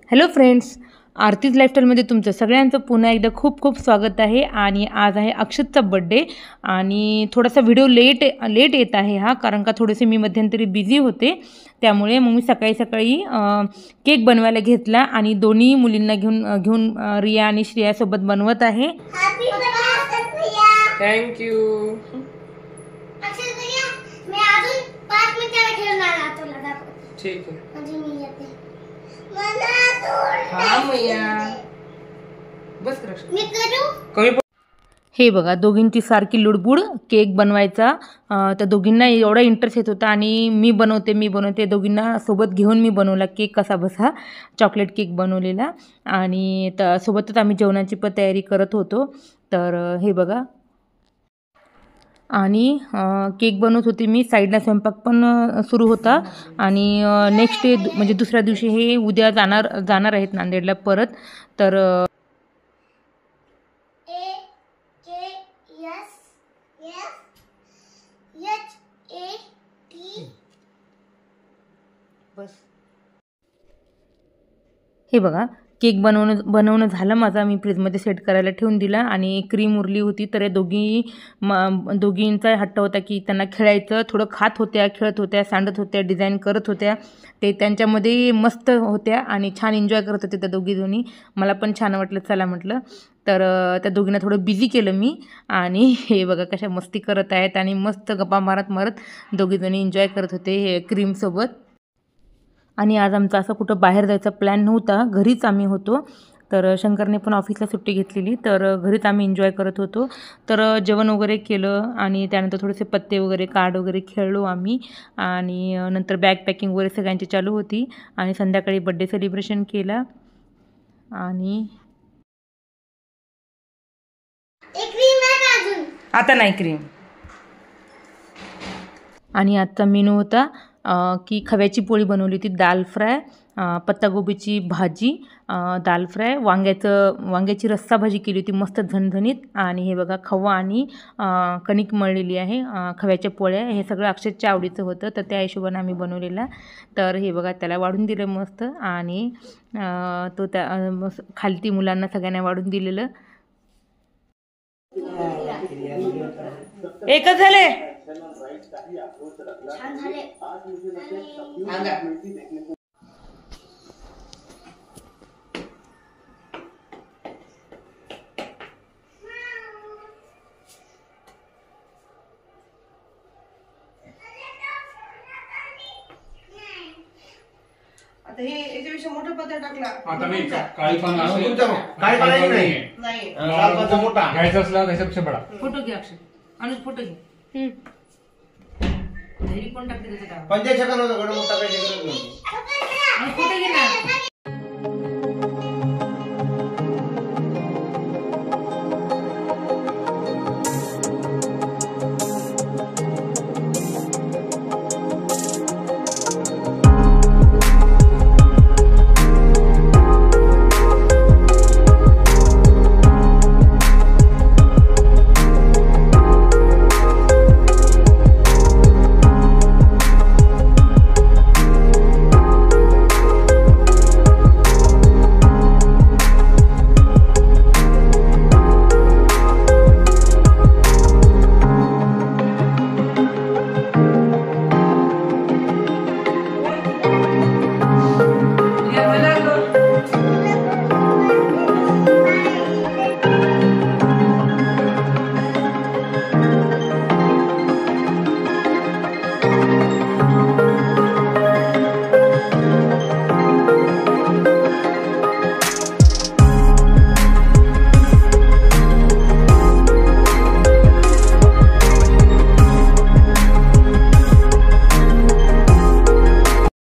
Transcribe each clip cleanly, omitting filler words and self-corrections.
Hello friends, Aarti's लाईफस्टाईलमध्ये तुमचं सगळ्यांचं पुन्हा एकदा खूप खूप स्वागत आहे. आणि आज आहे अक्षतचा बड्डे आणि थोडासा व्हिडिओ लेट येत आहे हा, कारण का थोडेसे मी मध्यंतरी बिझी होते. त्यामुळे मग मी सकाळी केक बनवायला घेतला आणि दोन्ही मुलींना घेऊन रिया आणि श्रेयासोबत बनवत आहे. थँक्यू. ठीक आहे. बस हे बघा, दोघींची सारखी लुडबुड केक बनवायचा. तर दोघींना एवढा इंटरेस्ट येत होता आणि मी बनवते दोघींना सोबत घेऊन मी बनवला केक कसा बसा, चॉकलेट केक बनवलेला. आणि सोबतच आम्ही जेवणाची पण तयारी करत होतो. तर हे बघा, आणि केक बनवत होते मी, साईडला स्वयंपाक पण सुरू होता. आणि नेक्स्ट डे म्हणजे दुसऱ्या दिवशी हे उद्या जाणार आहेत नांदेडला परत. तर हे बघा, केक बनवणं झालं माझा. मी फ्रीजमध्ये सेट करायला ठेवून दिला आणि क्रीम उरली होती. तर दोघींचा हट्ट होता की त्यांना खेळायचं. थोडं खात होत्या, खेळत होत्या, सांडत होत्या, डिझाईन करत होत्या. ते त्यांच्यामध्ये मस्त होत्या आणि छान एन्जॉय करत होते त्या दोघी. मला पण छान वाटलं, चला म्हटलं. तर त्या दोघींना थोडं बिझी केलं मी. आणि हे बघा कशा मस्ती करत आहेत आणि मस्त गप्पा मारत दोघीजणी एन्जॉय करत होते हे क्रीमसोबत. आणि आज आमचा असं कुठं बाहेर जायचा प्लॅन नव्हता, घरीच आम्ही होतो. तर शंकरने पण ऑफिसला सुट्टी घेतलेली, तर घरीच आम्ही एन्जॉय करत होतो. तर जेवण वगैरे केलं आणि त्यानंतर थोडेसे पत्ते वगैरे कार्ड वगैरे खेळलो आम्ही. आणि नंतर बॅग पॅकिंग वगैरे सगळ्यांची चालू होती. आणि संध्याकाळी बड्डे सेलिब्रेशन केला. आणि आता नाही क्रीम. आणि आजचा मेनू होता की खव्याची पोळी बनवली होती, दाल फ्राय, पत्तागोबीची भाजी, दाल फ्राय, वांग्याची रस्सा भाजी केली होती मस्त झणझणीत. आणि हे बघा, खवा आणि कणिक मळलेली आहे, खव्याच्या पोळ्या. हे सगळं अक्षतच्या आवडीचं होतं, तर त्या हिशोबाने आम्ही बनवलेला. तर हे बघा, त्याला वाढून दिलं मस्त. आणि तो त्या खालती मुलांना सगळ्यांना वाढून दिलेलं. एकच झाले. आता हे याच्यापेक्षा मोठा पत्ता टाकला. आता नाही काळी पान असेल, काय पाहिजे नाही नाही लाल पान मोठा घ्यायचा असला त्याच्यापेक्षा बडा. फोटो घे अक्षय, अनुज फोटो घे. कोण टाकते त्याचा 50 सेकंद होतं, गड मोठा काही गरज नव्हती. फोटो घे ना.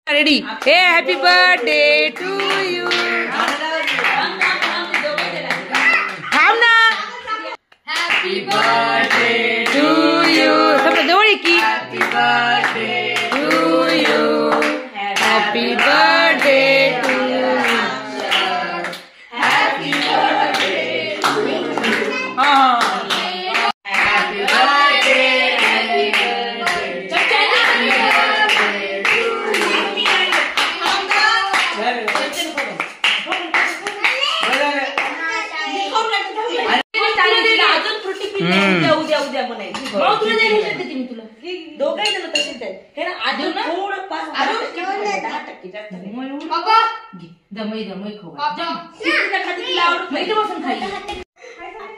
Ready? Hey, happy birthday to you. Hamna. Happy birthday to you. Sampai jawab ki. Happy birthday to you. Happy birthday to you. Happy birthday to you. Happy birthday. द्या म्हणायची माऊ, तुला द्यायला घेतलं देते मी तुला. दोघंही जण तसेच आहेत हे ना आधी देऊ ना? थोडं 5-10% जास्त आहे. घे, दमई खाऊ घाल. जम. तिला खाती तिला आवडत मग नाही. इथे बसून खाई.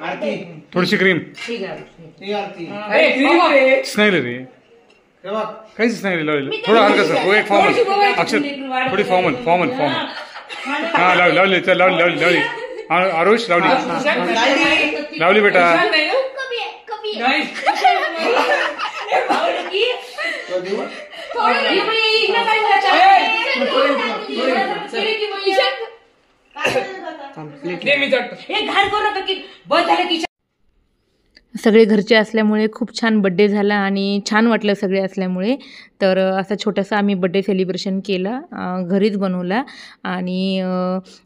आरती थोडीशी क्रीम ठीक आहे. ही आरती नाही रे हे बघ काहीच नाही लावलेलं थोडं हलकं एक फॉर्मल अक्षर थोडी फॉर्मल हा लावली आरुष लावली बेटा आवडलं की तो देऊ सगळे घरचे असल्यामुळे खूप छान बड्डे झाला आणि छान वाटलं सगळे असल्यामुळे. तर असा छोटासा आम्ही बड्डे सेलिब्रेशन केला, घरीच बनवला आणि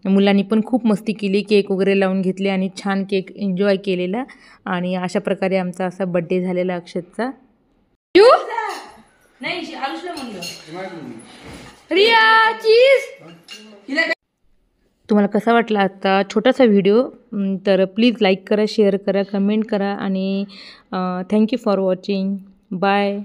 मुलांनी पण खूप मस्ती केली, केक वगैरे लावून घेतले आणि छान केक एन्जॉय केलेला. आणि अशा प्रकारे आमचा असा बड्डे झालेला अक्षतचा. नाही आरुषला म्हणलं रिया चीज. तुम्हाला कसा वाटला आता छोटासा व्हिडिओ? तर प्लीज लाईक करा, शेअर करा, कमेंट करा आणि थँक्यू फॉर वॉचिंग. बाय.